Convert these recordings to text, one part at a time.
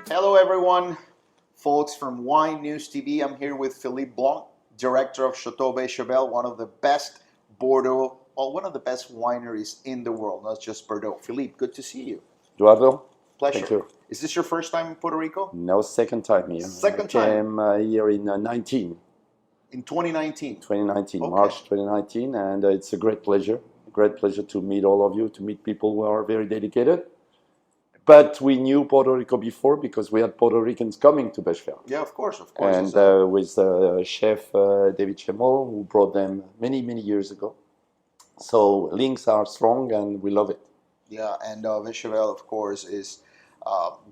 Hello, everyone, folks from Wine News TV. I'm here with Philippe Blanc, director of Chateau Beychevelle, one of the best Bordeaux, well, one of the best wineries in the world, not just Bordeaux. Philippe, good to see you. Eduardo, Pleasure. thank you. Is this your first time in Puerto Rico? No, second time here. Second I time? came here in 19. In 2019? 2019, Okay. March 2019, and it's a great pleasure to meet all of you, to meet people who are very dedicated. But we knew Puerto Rico before because we had Puerto Ricans coming to Beychevelle. Yeah, of course. And with chef David Chemol, who brought them many, many years ago. So links are strong and we love it. Yeah, and Beychevelle, of course, is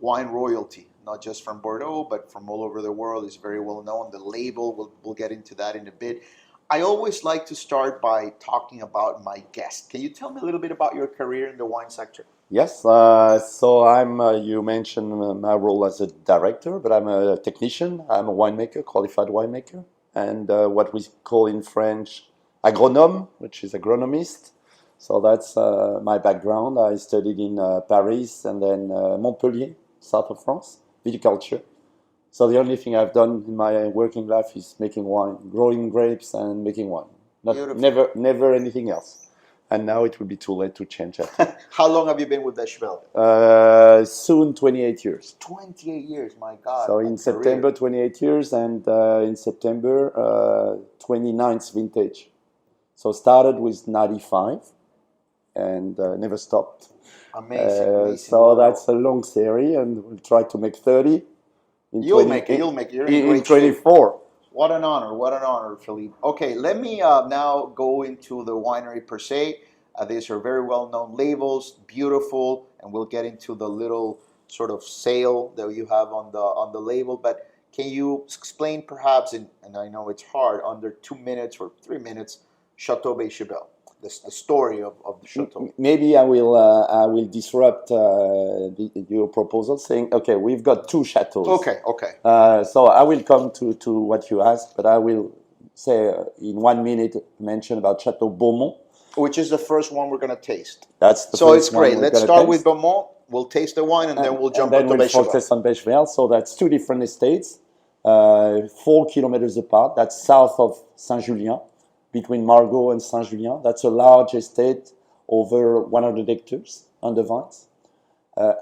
wine royalty, not just from Bordeaux, but from all over the world. It's very well known. The label, we'll get into that in a bit. I always like to start by talking about my guest. Can you tell me a little bit about your career in the wine sector? Yes, so I'm, you mentioned my role as a director, but I'm a technician. I'm a winemaker, qualified winemaker, and what we call in French agronome, which is agronomist. So that's my background. I studied in Paris and then Montpellier, south of France, viticulture. So the only thing I've done in my working life is making wine, growing grapes and making wine. Never anything else. And now it will be too late to change that. How long have you been with Beychevelle? Soon 28 years. 28 years, my God. So in September, 28 years, and in September, 29th vintage. So started with 95 and never stopped. Amazing. So that's a long series, and we'll try to make 30. You'll make it. You're in 24. What an honor, Philippe. Okay, let me now go into the winery per se. These are very well-known labels, beautiful, and we'll get into the little sort of sail that you have on the label. But can you explain perhaps, and I know it's hard, under 2 minutes or 3 minutes, Chateau Beychevelle, the story of the chateau? Maybe I will disrupt your proposal, saying, okay, we've got 2 chateaux. Okay. So I will come to what you asked, but I will say in 1 minute mention about Chateau Beaumont, which is the first one we're going to taste. That's the so first it's great. One Let's start with Beaumont. We'll taste the wine, and then we'll jump into Beychevelle. Focus on Beychevelle. So that's 2 different estates, 4 kilometers apart. That's south of Saint-Julien, between Margaux and Saint-Julien. That's a large estate, over 100 hectares under vines.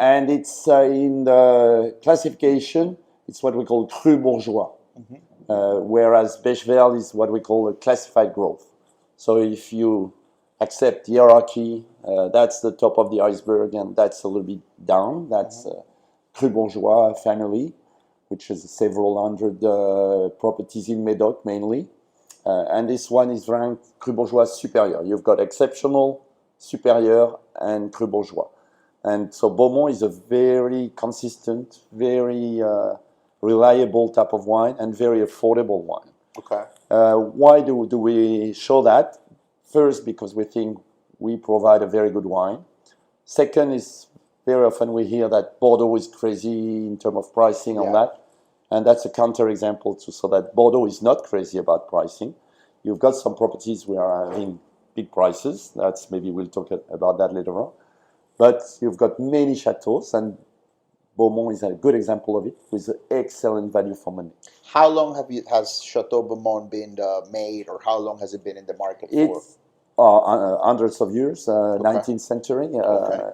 And it's in the classification, it's what we call cru bourgeois, whereas Beychevelle is what we call a classified growth. So if you accept hierarchy, that's the top of the iceberg, and that's a little bit down. That's cru bourgeois family, which is several hundred properties in Médoc mainly. And this one is ranked Cru Bourgeois Superior. You've got Exceptional, Superior, and Cru Bourgeois. And so Beaumont is a very consistent, very reliable type of wine and very affordable wine. Okay. Why do we show that? First, because we think we provide a very good wine. Second is very often we hear that Bordeaux is crazy in terms of pricing on that. And that's a counterexample to so that Bordeaux is not crazy about pricing. You've got some properties where are having big prices. That's maybe we'll talk about that later on. But you've got many chateaux, and Beaumont is a good example of it, with excellent value for money. How long has Chateau Beaumont been made, or how long has it been in the market for? It's hundreds of years, 19th century,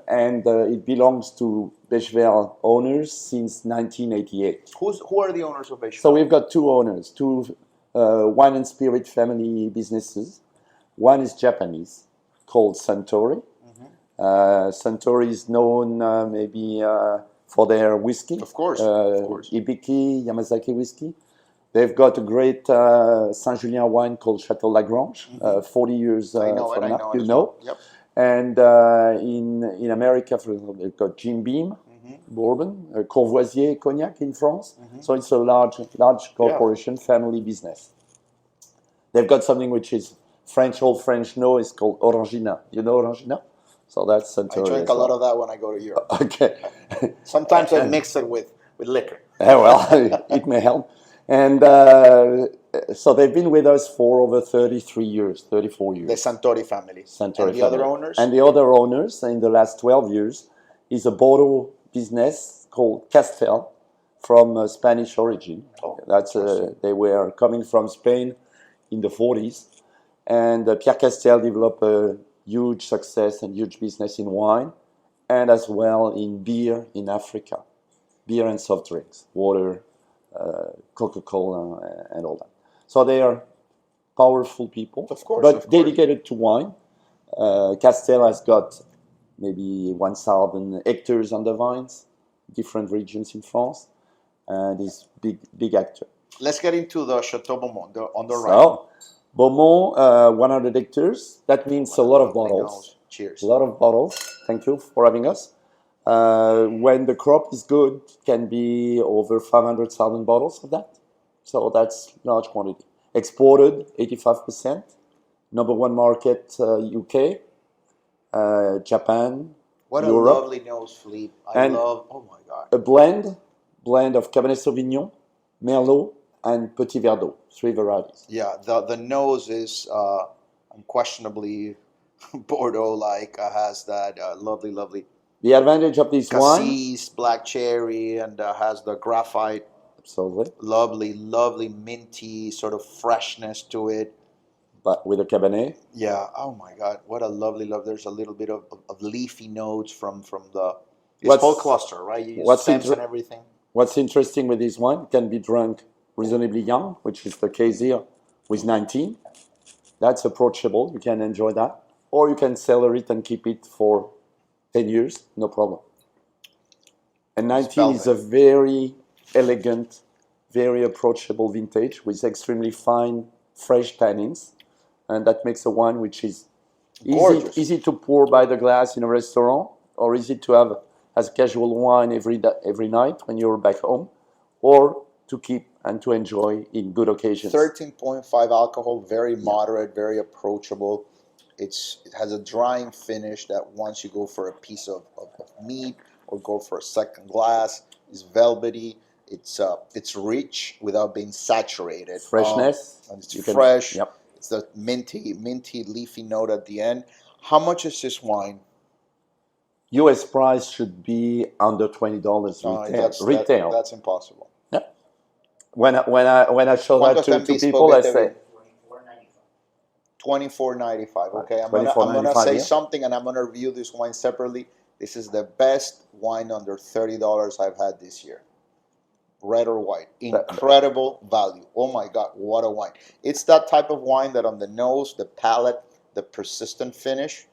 and it belongs to Beychevelle owners since 1988. Who are the owners of Beychevelle? So we've got 2 owners, 2 wine and spirit family businesses. One is Japanese, called Suntory. Suntory is known maybe for their whiskey. Of course. Ibiki, Yamazaki whiskey. They've got a great Saint-Julien wine called Chateau Lagrange, 40 years from now. You know. Yep. And in America, for example, they've got Jim Beam, bourbon, Courvoisier cognac in France. So it's a large corporation, family business. They've got something which is French, all French know, is called Orangina. You know Orangina? So that's I Suntory drink as a lot well. of that when I go to Europe. Okay. Sometimes I mix it with liquor. Yeah, well, it may help. And so they've been with us for over 33 years, 34 The years, Santori family. Santori And the other family. owners? And the other owners in the last 12 years is a Bordeaux business called Castel from Spanish origin. Oh, That's they were coming from Spain in the 40s. And Pierre Castel developed a huge success and huge business in wine and as well in beer in Africa. Beer and soft drinks, water, Coca-Cola, and all that. So they are powerful people, Of course, but of course. dedicated to wine. Castel has got maybe 1,000 hectares under vines, different regions in France, and is big actor. Let's get into the Chateau Beaumont on the right. So, Beaumont, 100 hectares. That means a lot of bottles. Cheers. A lot of bottles. Thank you for having us. When the crop is good, can be over 500,000 bottles of that. So that's large quantity. Exported, 85%. Number one market, UK, Japan, What Europe. a lovely nose, Philippe. I love, oh my God. A blend of Cabernet Sauvignon, Merlot, and Petit Verdot, 3 varieties. Yeah, the nose is unquestionably Bordeaux-like. Has that lovely The advantage of this wine, cassis, black cherry, and has the graphite. absolutely, Lovely minty sort of freshness to it. but with a Cabernet. Yeah. Oh my God, what a lovely. There's a little bit of leafy notes from the. It's What's- whole cluster, right? You use what's stems inter- and everything. What's interesting with this wine, it can be drunk reasonably young, which is the case here with 19. That's approachable. You can enjoy that. Or you can cellar it and keep it for 10 years, no problem. And 19 is a very elegant, very approachable vintage with extremely fine, fresh tannins. And that makes a wine which is Gorgeous. easy to pour by the glass in a restaurant, or easy to have as casual wine every night when you're back home, or to keep and to enjoy in good occasions. 13.5 alcohol, very moderate, very approachable. It has a drying finish that once you go for a piece of meat or go for a second glass, is velvety. It's rich without being saturated. Freshness. And it's fresh. Yep. It's the minty, leafy note at the end. How much is this wine? US price should be under $20 retail. That's impossible. Yeah. When I show that to people, I say $24.95. Okay, I'm gonna $24.95, say yeah. something, and I'm gonna review this wine separately. This is the best wine under $30 I've had this year. Red or white, incredible value. Oh my God, what a wine! It's that type of wine that on the nose, the palate, the persistent finish,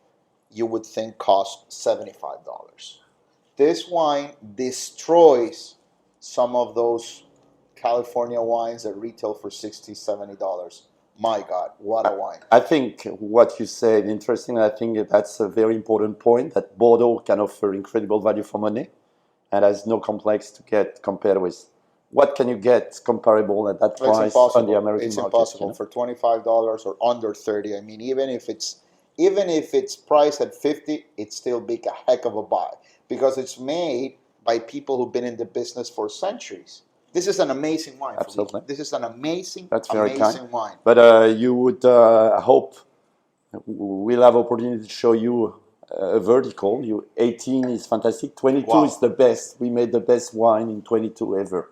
you would think cost $75. This wine destroys some of those California wines that retail for $60, $70. My God, what a wine. I think what you said interesting. I think that's a very important point, that Bordeaux can offer incredible value for money and has no complex to get compared with. What can you get comparable at that price on the American market? It's impossible for $25 or under 30. I mean, even if it's priced at 50, it's still big a heck of a buy because it's made by people who've been in the business for centuries. This is an amazing wine. Absolutely. This is an amazing wine. But you would hope we'll have opportunity to show you a vertical. 18 is fantastic. 22 is the best. We made the best wine in 22 ever.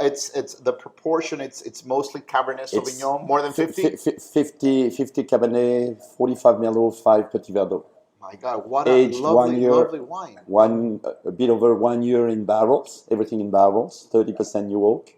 It's the proportion. It's mostly Cabernet Sauvignon. More than 50. 50 Cabernet, 45 Merlot, 5 Petit Verdot. My God, what Aged a lovely wine. A bit over 1 year in barrels. Everything in barrels. 30% new oak.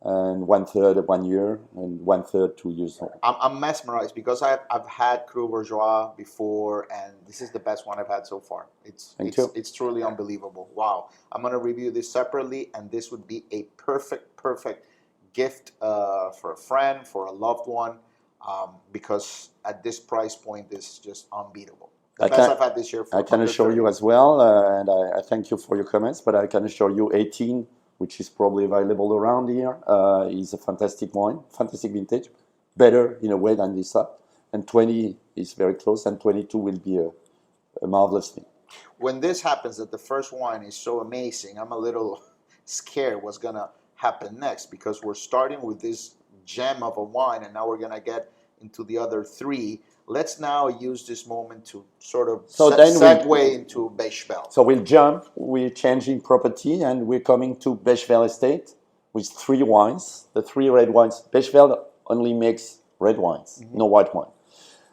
And 1/3 of 1 year, and 1/3 2 years old. I'm mesmerized because I've had Cru Bourgeois before, and this is the best one I've had so far. It's truly unbelievable. Wow! I'm gonna review this separately, and this would be a perfect gift for a friend, for a loved one, because at this price point, this is just unbeatable. The best I've had this year. I can assure you as well, and I thank you for your comments. But I can assure you, 18. Which is probably available around here, is a fantastic wine, fantastic vintage, better in a way than this. And 20 is very close, and 22 will be a marvelous thing. When this happens, that the first wine is so amazing, I'm a little scared what's gonna happen next, because we're starting with this gem of a wine, and now we're gonna get into the other three. Let's now use this moment to sort of segue into Beychevelle. So we'll jump. We're changing property, and we're coming to Beychevelle Estate with 3 wines. The 3 red wines. Beychevelle only makes red wines, no white wine.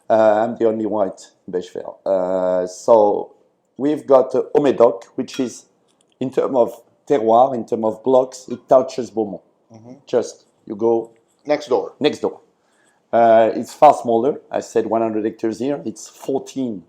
I'm the only white Beychevelle. So we've got Haut-Médoc, which is, in terms of terroir, in terms of blocks, it touches Beaumont. Just, you go Next door. next door. It's far smaller. I said 100 hectares here. It's 14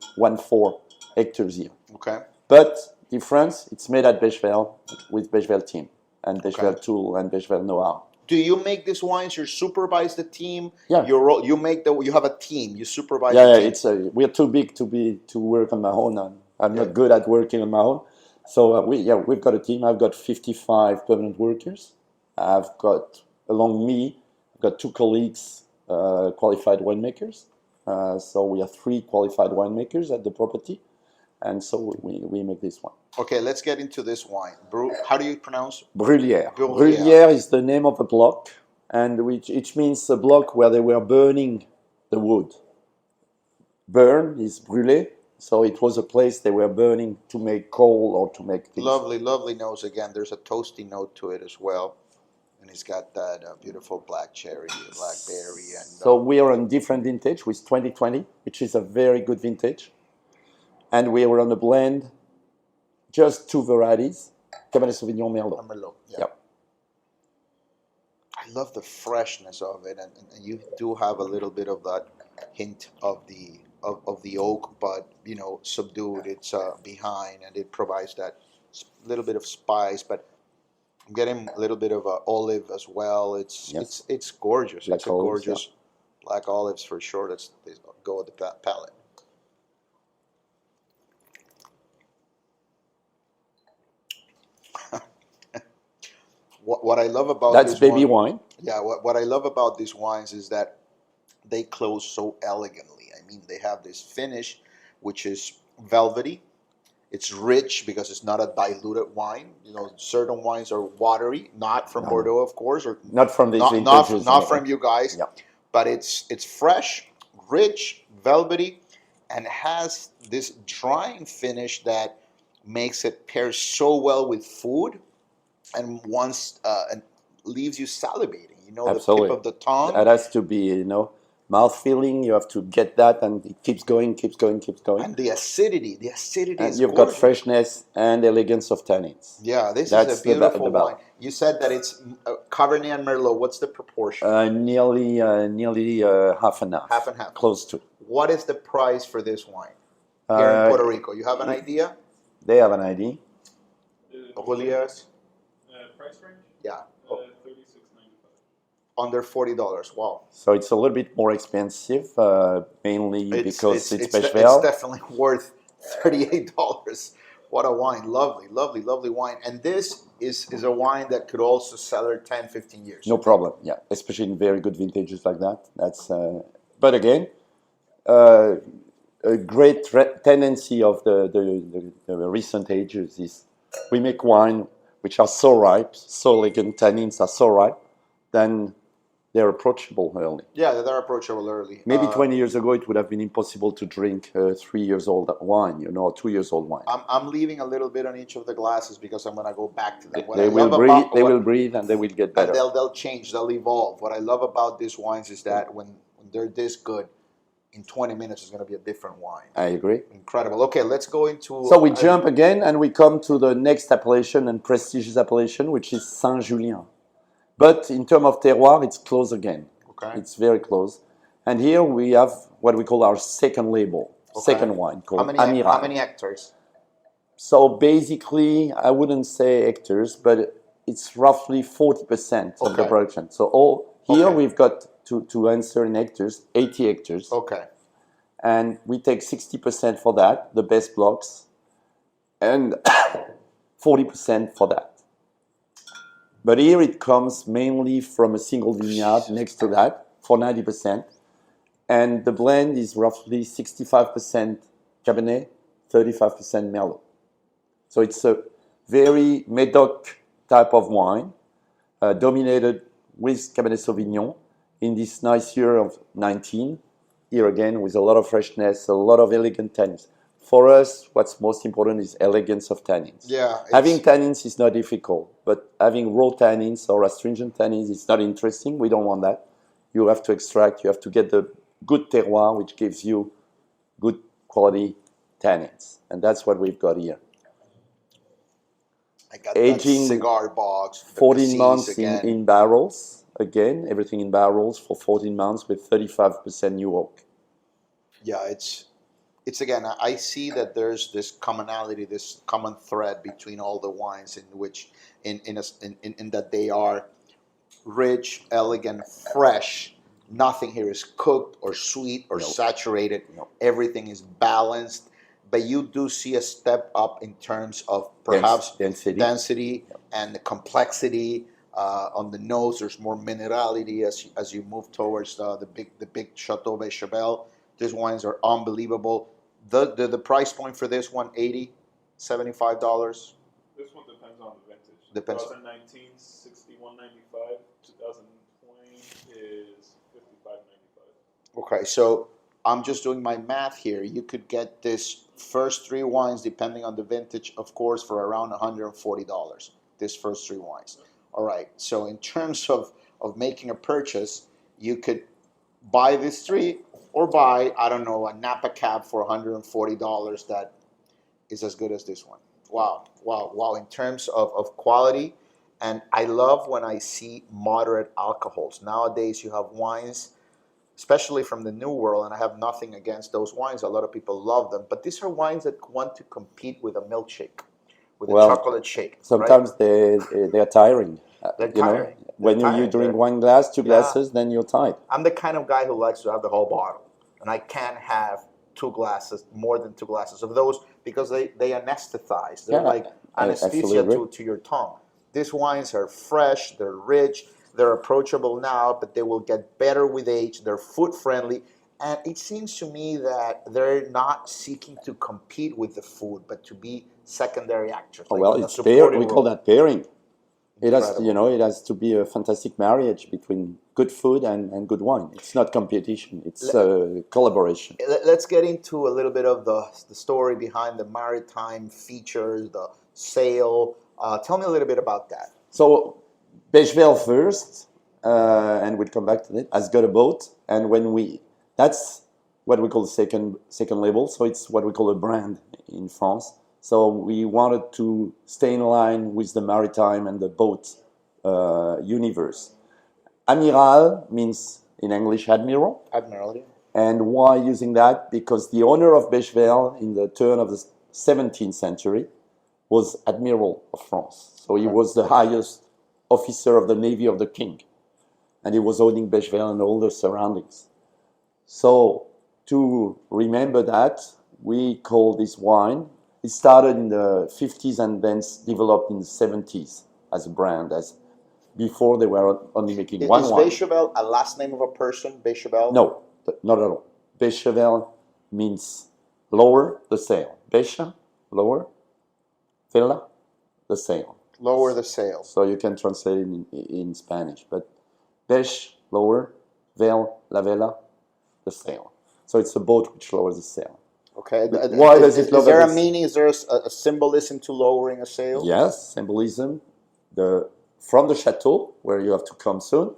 hectares here. Okay. But difference, it's made at Beychevelle with Beychevelle team and Beychevelle tool and Beychevelle know-how. Do you make these wines? You supervise the team. Yeah. You have a team. You supervise. Yeah, the team. We're too big to work on my own. And I'm not good at working on my own. So we've got a team. I've got 55 permanent workers. I've got, along me, I've got 2 colleagues, qualified winemakers. So we have 3 qualified winemakers at the property. And so we make this one. Okay, let's get into this wine. How do you pronounce? Brûlière. Brûlière is the name of a block, and which means a block where they were burning the wood. Burn is brûler, so it was a place they were burning to make coal or to make things. Lovely, lovely nose again. There's a toasty note to it as well. And it's got that beautiful black cherry, blackberry. And, so we are on different vintage with 2020, which is a very good vintage. And we were on a blend, just 2 varieties, Cabernet Sauvignon, Merlot. Merlot, yeah. Yep. I love the freshness of it, and you do have a little bit of that hint of the oak, but subdued. It's behind, and it provides that little bit of spice. But I'm getting a little bit of olive as well. It's gorgeous. Black it's a olives, gorgeous black olives for sure. Let's go with the palate. What I love about that's baby wine. Yeah, what I love about these wines is that they close so elegantly. I mean, they have this finish, which is velvety. It's rich because it's not a diluted wine. Certain wines are watery, not from Bordeaux, of course, or not from these vintages, not from you guys. Yeah. But it's fresh, rich, velvety, and has this drying finish that makes it pair so well with food. And and leaves you salivating. Absolutely. The tip of the tongue. That has to be, mouth feeling. You have to get that, and it keeps going. And the acidity and is you've gorgeous. got freshness and elegance of tannins. Yeah, this That's is a beautiful the wine. You said that it's Cabernet and Merlot. What's the proportion? Nearly half and half. Half and half. Close to. What is the price for this wine here in Puerto Rico? You have an idea? They have an idea. Julia's? Price range? Yeah. $36.95. Under $40. Wow. So it's a little bit more expensive, mainly because it's It's Beychevelle. definitely worth $38. What a wine. Lovely, lovely, lovely wine. And this is a wine that could also cellar 10, 15 years. No problem, yeah. Especially in very good vintages like that. That's. But again, a great tendency of the recent ages is we make wine which are so ripe, so elegant, tannins are so ripe, then they're approachable early. Yeah, they're approachable early. Maybe 20 years ago, it would have been impossible to drink 3 years old wine, or 2 years old wine. I'm leaving a little bit on each of the glasses because I'm going to go back to them. They will breathe and they will get better. And they'll change, they'll evolve. What I love about these wines is that when they're this good, in 20 minutes it's going to be a different wine. I agree. Incredible. Okay, let's go into... So we jump again and we come to the next appellation and prestigious appellation, which is Saint-Julien. But in terms of terroir, it's close again. Okay. It's very close. And here we have what we call our second label, second wine called Amiral. How many hectares? So basically, I wouldn't say hectares, but it's roughly 40% of the production. So here we've got, to answer in hectares, 80 hectares. Okay. And we take 60% for that, the best blocks, and 40% for that. But here it comes mainly from a single vineyard next to that for 90%. And the blend is roughly 65% Cabernet, 35% Merlot. So it's a very Medoc type of wine, dominated with Cabernet Sauvignon in this nice year of 19. Here again, with a lot of freshness, a lot of elegant tannins. For us, what's most important is elegance of tannins. Yeah, Having tannins is not difficult, but having raw tannins or astringent tannins is not interesting. We don't want that. You have to extract, you have to get the good terroir, which gives you good quality tannins. And that's what we've got here. I got Aging that cigar box, the 14 cassis months again. in barrels. Again, everything in barrels for 14 months with 35% new oak. Yeah, it's again. I see that there's this commonality, this common thread between all the wines, in which in that they are rich, elegant, fresh. Nothing here is cooked or sweet or No. saturated. No. Everything is balanced. But you do see a step up in terms of perhaps density and the complexity on the nose. There's more minerality as you move towards the big Chateau Beychevelle. These wines are unbelievable. The price point for this one, $80, $75. This one depends on the vintage. Depends. 2019, $61.95. 2020 is $55.95. Okay, so I'm just doing my math here. You could get this first three wines, depending on the vintage, of course, for around $140. This first three wines. All right. So in terms of making a purchase, you could buy this three or buy, I don't know, a Napa Cab for $140 that is as good as this one. Wow, wow, wow. In terms of quality, and I love when I see moderate alcohols. Nowadays, you have wines, especially from the New World, and I have nothing against those wines. A lot of people love them, but these are wines that want to compete with a milkshake, with a chocolate shake. Sometimes right? they're tiring. They're tiring. When you drink one glass, two glasses, then you're tired. I'm the kind of guy who likes to have the whole bottle, and I can't have two glasses, more than two glasses of those, because they anesthetize. They're like anesthesia to your tongue. These wines are fresh, they're rich, they're approachable now, but they will get better with age. They're food friendly, and it seems to me that they're not seeking to compete with the food, but to be secondary actors. Like it's we call that pairing. It has, Incredible. it has to be a fantastic marriage between good food and good wine. It's not competition; it's collaboration. Let's get into a little bit of the story behind the maritime features, the sail. Tell me a little bit about that. So, Beychevelle first, and we'll come back to it, has got a boat, and that's what we call the second label. So it's what we call a brand in France. So we wanted to stay in line with the maritime and the boat universe. Amiral means in English admiral. Admiralty. And why using that? Because the owner of Beychevelle in the turn of the 17th century was Admiral of France. So he was the highest officer of the Navy of the King. And he was owning Beychevelle and all the surroundings. So to remember that, we call this wine. It started in the 50s and then developed in the 70s as a brand. As before, they were only making one wine. Is Beychevelle a last name of a person? Beychevelle? No, not at all. Beychevelle means lower the sail. Beche, lower. Vela, the sail. Lower the sail. So you can translate it in Spanish. But Bech, lower. Vel, la vela, the sail. So it's a boat which lowers the sail. Okay. Why does it lower? Is there a meaning? Is there a symbolism to lowering a sail? Yes, symbolism. From the chateau, where you have to come soon,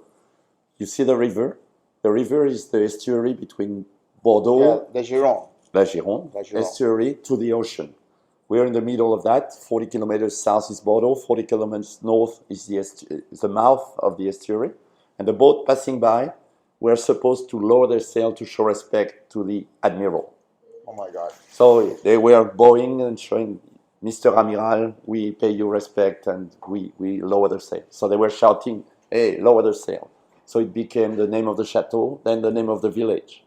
you see the river. The river is the estuary between Bordeaux, the Gironde. La Gironde, estuary to the ocean. We're in the middle of that. 40 kilometers south is Bordeaux. 40 kilometers north is the mouth of the estuary. And the boat passing by were supposed to lower their sail to show respect to the admiral. Oh my God. So they were bowing and showing, Mr. Amiral, we pay you respect and we lower the sail. So they were shouting, hey, lower the sail. So it became the name of the chateau, then the name of the village.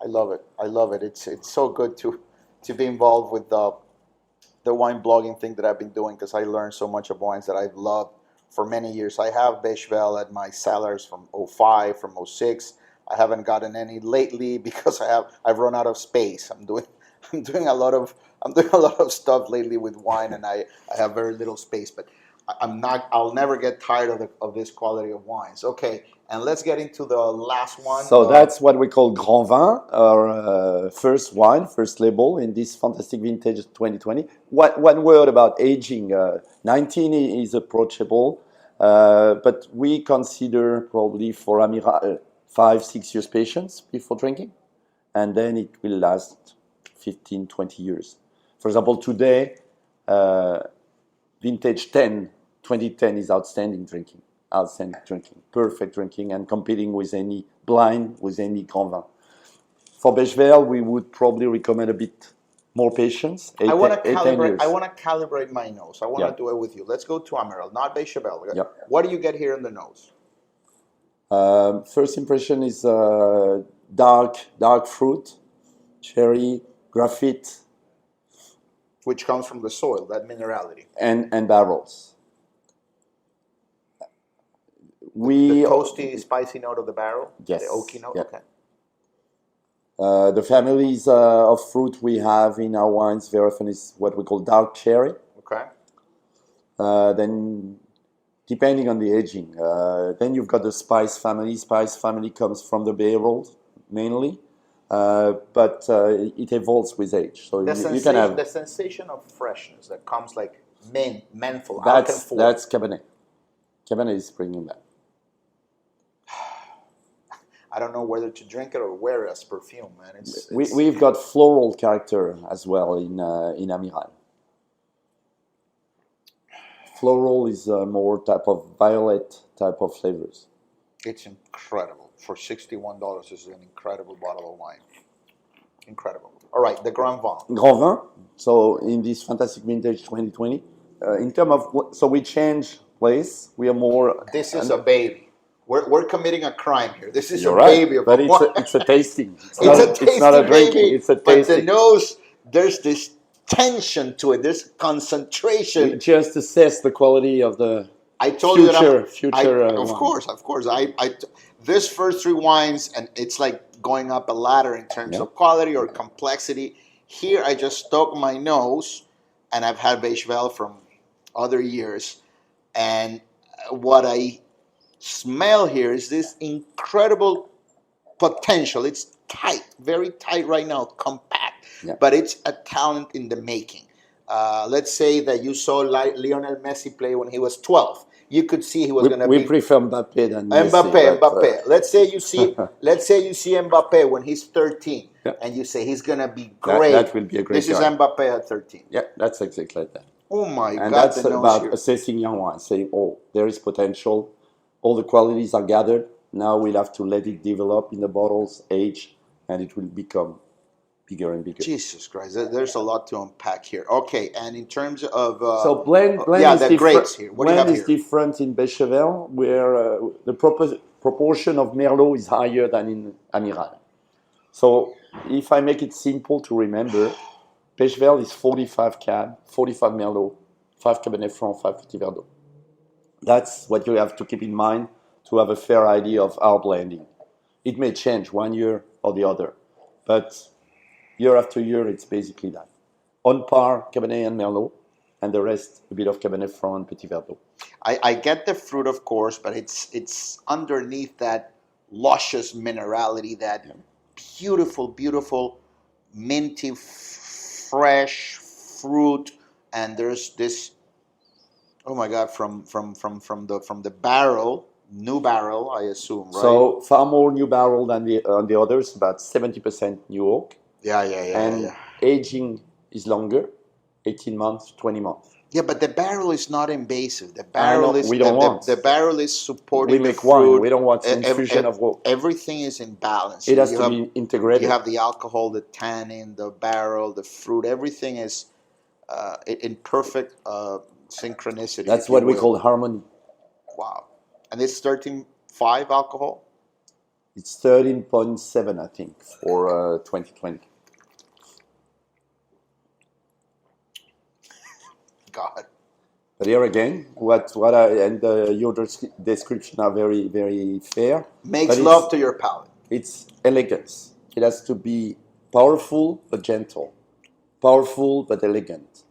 I love it. I love it. It's so good to be involved with the wine blogging thing that I've been doing, because I learned so much of wines that I've loved for many years. I have Beychevelle at my cellars from 05, from 06. I haven't gotten any lately because I've run out of space. I'm doing a lot of stuff lately with wine, and I have very little space. But I'll never get tired of this quality of wines. Okay, and let's get into the last one. So that's what we call Grand Vin, our first wine, first label in this fantastic vintage 2020. One word about aging. 19 is approachable, but we consider probably for Amiral 5-6 years patience before drinking, and then it will last 15, 20 years. For example, today, vintage 2010 is outstanding drinking. Perfect drinking, and competing with any blind, with any Grand Vin. For Beychevelle, we would probably recommend a bit more patience. I want to 10 calibrate. years. I want to calibrate my nose. I want to do it with you. Let's go to Amiral, not Beychevelle. What do you get here in the nose? First impression is dark fruit, cherry, graphite, which comes from the soil, that minerality, and barrels. The toasty, spicy note of the barrel? Yes. The oaky note? Yep. Okay. The families of fruit we have in our wines very often is what we call dark cherry. Okay. Then, depending on the aging, then you've got the spice family. Spice family comes from the barrels mainly, but it evolves with age. So you can have the sensation of freshness that comes like menthol. That's Cabernet. Cabernet is bringing that. I don't know whether to drink it or wear it as perfume, man. We've got floral character as well in Amiral. Floral is more type of violet type of flavors. It's incredible. For $61, this is an incredible bottle of wine. Incredible. All right, the Grand Vin. Grand Vin. So in this fantastic vintage 2020, in terms of so we change place. We are more. This is a baby. We're committing a crime here. This is You're a right, baby. But it's a tasting. It's a tasty it's not a drinking. baby. It's a tasting. But the nose, there's this tension to it. There's concentration. We just assess the quality of the. I told future, you that future. Of course. This first three wines, and it's like going up a ladder in terms of quality or complexity. Here, I just stuck my nose, and I've had Beychevelle from other years, and what I smell here is this incredible potential. It's tight, very tight right now, compact, but it's a talent in the making. Let's say that you saw Lionel Messi play when he was 12. You could see he was going to be. We prefer Mbappe than Messi. Mbappe. Let's say you see Mbappe when he's 13, and you say he's going to be great. That will be a great. This is Mbappe at 13. Yeah, that's exactly like that. Oh my God! And that's about assessing young wines, saying, "Oh, there is potential. All the qualities are gathered. Now we'll have to let it develop in the bottles, age, and it will become bigger and bigger." Jesus Christ, there's a lot to unpack here. Okay, and in terms of so blend is the grapes here. What blend do you is have here? different in Beychevelle, where the proportion of Merlot is higher than in Amiral. So if I make it simple to remember, Beychevelle is 45 Cab, 45 Merlot, 5 Cabernet Franc, 5 Petit Verdot. That's what you have to keep in mind to have a fair idea of our blending. It may change one year or the other, but year after year, it's basically that. On par, Cabernet and Merlot, and the rest, a bit of Cabernet Franc and Petit Verdot. I get the fruit, of course, but it's underneath that luscious minerality, that beautiful, beautiful, minty, fresh fruit, and there's this. Oh my God! From the barrel, new barrel, I assume, right? So far more new barrel than the others, about 70% new oak. And aging is longer, 18 months, 20 months. Yeah, but the barrel is not invasive. The barrel is we don't want. The barrel is supporting. We make the fruit. wine. We don't want infusion of oak. Everything is in balance. It has to be integrated. You have the alcohol, the tannin, the barrel, the fruit. Everything is in perfect synchronicity. That's what we call harmony. Wow. And it's 13.5 alcohol? It's 13.7, I think, for 2020. God. But here again, your description are very, very fair. Makes love to your palate. It's elegance. It has to be powerful but gentle. powerful but elegant.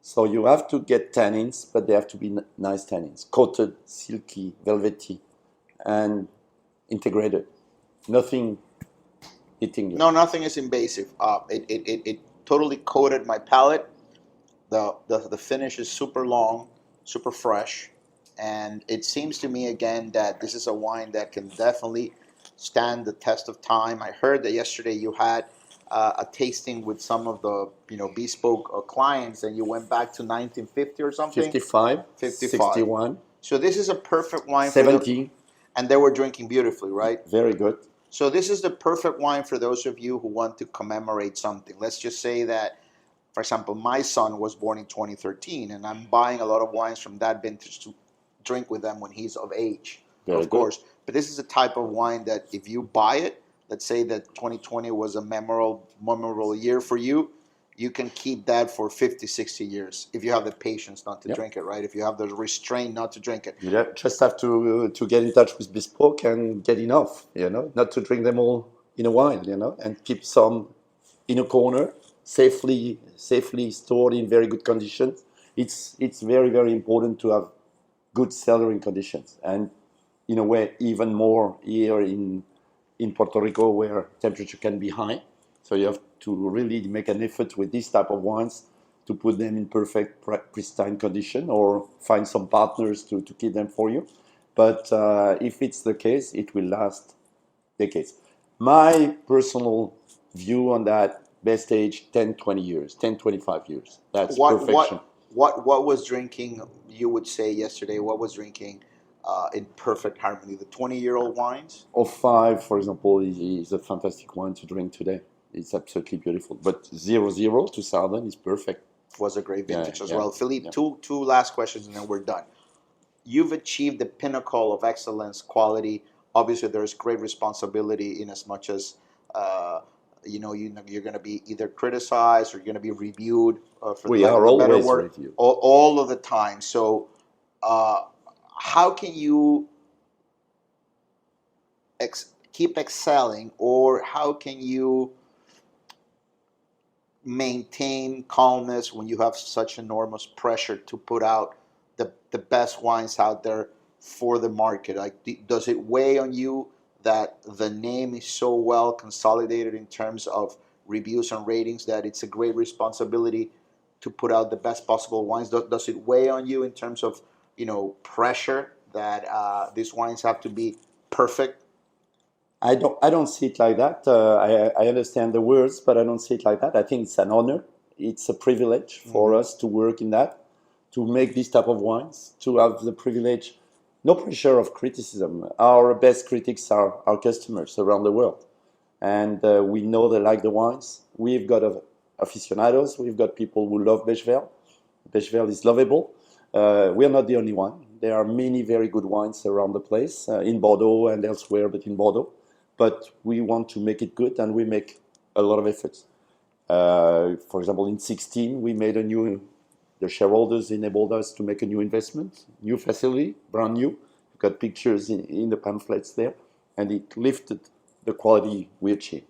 So you have to get tannins, but they have to be nice tannins, coated, silky, velvety, and integrated. Nothing hitting you. No, nothing is invasive. It totally coated my palate. The finish is super long, super fresh, and it seems to me again that this is a wine that can definitely stand the test of time. I heard that yesterday you had a tasting with some of the bespoke clients, and you went back to 1950 or something. 55, 55. 61, So this is a perfect wine for 70, and they were drinking beautifully, right? very good. So this is the perfect wine for those of you who want to commemorate something. Let's just say that, for example, my son was born in 2013, and I'm buying a lot of wines from that vintage to drink with them when he's of age, Very of good. course. But this is a type of wine that if you buy it, let's say that 2020 was a memorable year for you, you can keep that for 50, 60 years if you have the patience not to Yep. drink it, right? If you have the restraint not to drink it. You just have to get in touch with bespoke and get enough, not to drink them all in a while, and keep some in a corner, safely stored in very good conditions. It's very, very important to have good cellaring conditions, and in a way even more here in Puerto Rico where temperature can be high. So you have to really make an effort with these type of wines to put them in perfect, pristine condition, or find some partners to keep them for you. But if it's the case, it will last decades. My personal view on that, best age 10, 20 years, 10, 25 years. That's What perfection. what was drinking? You would say yesterday. What was drinking in perfect harmony? The 20-year-old wines. 05, for example, is a fantastic wine to drink today. It's absolutely beautiful. But 00, 2000 is perfect. Was a great Yeah, vintage as yeah, well. Philippe, yeah. two last questions and then we're done. You've achieved the pinnacle of excellence, quality. Obviously, there's great responsibility in as much as you're going to be either criticized or you're going to be reviewed, for the We lack are of a better always word, reviewed. all of the time. So, uh, how can you keep excelling, or how can you maintain calmness when you have such enormous pressure to put out the best wines out there for the market? Like, does it weigh on you that the name is so well consolidated in terms of reviews and ratings that it's a great responsibility to put out the best possible wines? Does it weigh on you in terms of pressure that these wines have to be perfect? I don't see it like that. I understand the words, but I don't see it like that. I think it's an honor. It's a privilege for us to work in that, to make this type of wines, to have the privilege, no pressure of criticism. Our best critics are our customers around the world. And we know they like the wines. We've got aficionados. We've got people who love Beychevelle. Beychevelle is lovable. We are not the only one. There are many very good wines around the place, in Bordeaux and elsewhere, but in Bordeaux. But we want to make it good, and we make a lot of efforts. For example, in 16, we made the shareholders enabled us to make a new investment, new facility, brand new. You've got pictures in the pamphlets there, and it lifted the quality we achieved.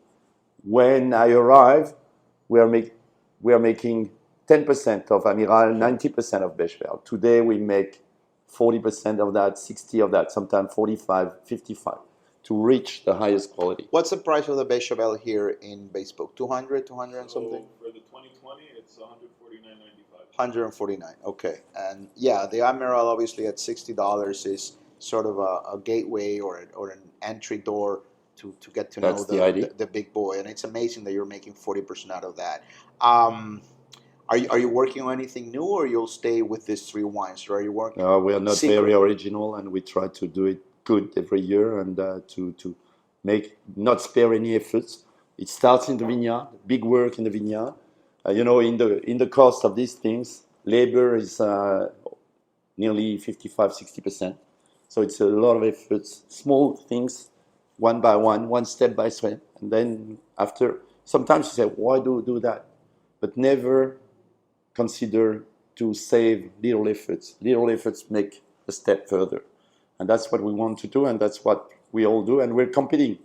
When I arrived, we are making 10% of Amiral, 90% of Beychevelle. Today we make 40% of that, 60 of that, sometimes 45, 55, to reach the highest quality. What's the price of the Beychevelle here in Bespoke? 200, 200 and So something? for the 2020, it's 149.95. 149. Okay. And yeah, the Admiral obviously at $60 is sort of a gateway or an entry door to get to know That's the idea. the big boy. And it's amazing that you're making 40% out of that. Are you working on anything new, or you'll stay with these three wines? Or are you working We are not secret? very original, and we try to do it good every year, and to make not spare any efforts. It starts in the vineyard, big work in the vineyard. In the cost of these things, labor is nearly 55, 60%. So it's a lot of efforts, small things, one by one step by step. And then after, sometimes you say, why do that? But never consider to save little efforts. Little efforts make a step further. And that's what we want to do, and that's what we all do. And we're competing.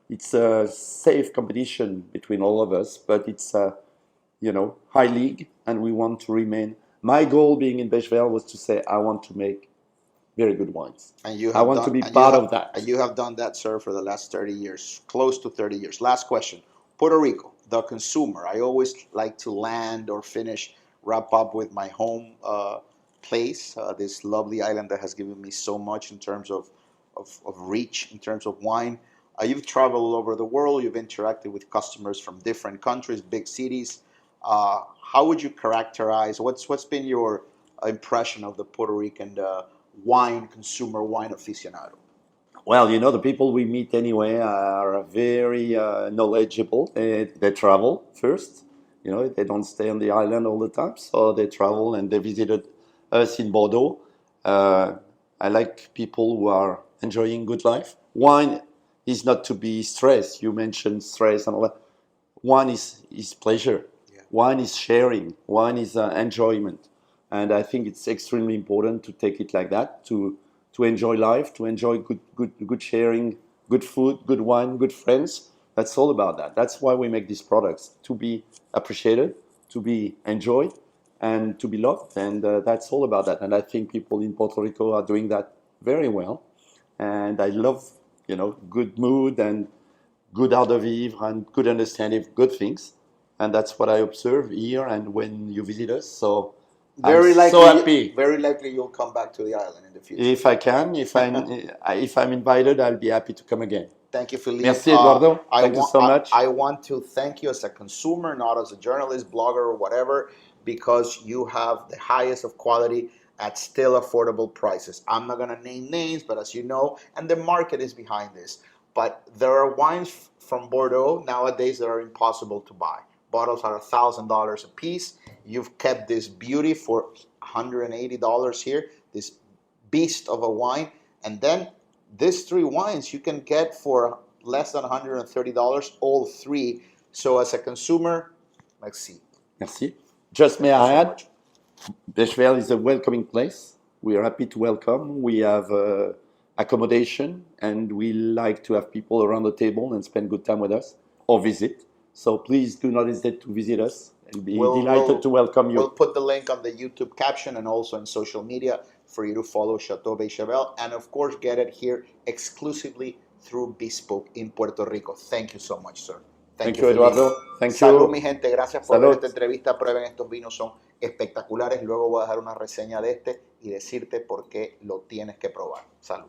It's a safe competition between all of us, but it's high league, and we want to remain. My goal being in Beychevelle was to say I want to make very good wines. And you I have want done, to be and you part have, of that. and you have done that, sir, for the last 30 years, close to 30 years. Last question. Puerto Rico, the consumer. I always like to land or wrap up with my home place, this lovely island that has given me so much in terms of reach, in terms of wine. You've traveled all over the world. You've interacted with customers from different countries, big cities. How would you characterize, what's been your impression of the Puerto Rican wine consumer, wine aficionado? Well, the people we meet anyway are very knowledgeable. They travel first. They don't stay on the island all the time, so they travel and they visited us in Bordeaux. Uh, I like people who are enjoying good life. Wine is not to be stressed. You mentioned stress and all that. Wine is pleasure. Yeah. Wine is sharing. Wine is enjoyment. And I think it's extremely important to take it like that, to enjoy life, to enjoy good sharing, good food, good wine, good friends. That's all about that. That's why we make these products, to be appreciated, to be enjoyed, and to be loved. And that's all about that. And I think people in Puerto Rico are doing that very well. And I love, good mood and good art de vivre and good understanding of good things. And that's what I observe here and when you visit us. So I'm so happy. Very likely you'll come back to the island in the future. If I can, if I'm invited, I'll be happy to come again. Thank you, Philippe. Merci, Eduardo. I Thank you want so much. I want to thank you as a consumer, not as a journalist, blogger, or whatever, because you have the highest of quality at still affordable prices. I'm not gonna name names, but as you know, and the market is behind this. But there are wines from Bordeaux nowadays that are impossible to buy. Bottles are $1,000 a piece. You've kept this beauty for $180 here. This beast of a wine, and then these three wines you can get for less than $130, all three. So as a consumer, let's see. Merci. Just may I add, Much. Bechevelle is a welcoming place. We are happy to welcome. We have accommodation, and we like to have people around the table and spend good time with us or visit. So please do not hesitate to visit us and be delighted to welcome you. We'll put the link on the YouTube caption and also in social media for you to follow Chateau Beychevelle, and of course get it here exclusively through Bespoke in Puerto Rico. Thank you so much, sir. Thank you, Eduardo. Thank Salud, you. mi gente. Gracias por Salud. ver esta entrevista. Prueben estos vinos, son espectaculares. Luego voy a dejar una reseña de este y decirte por qué lo tienes que probar. Salud.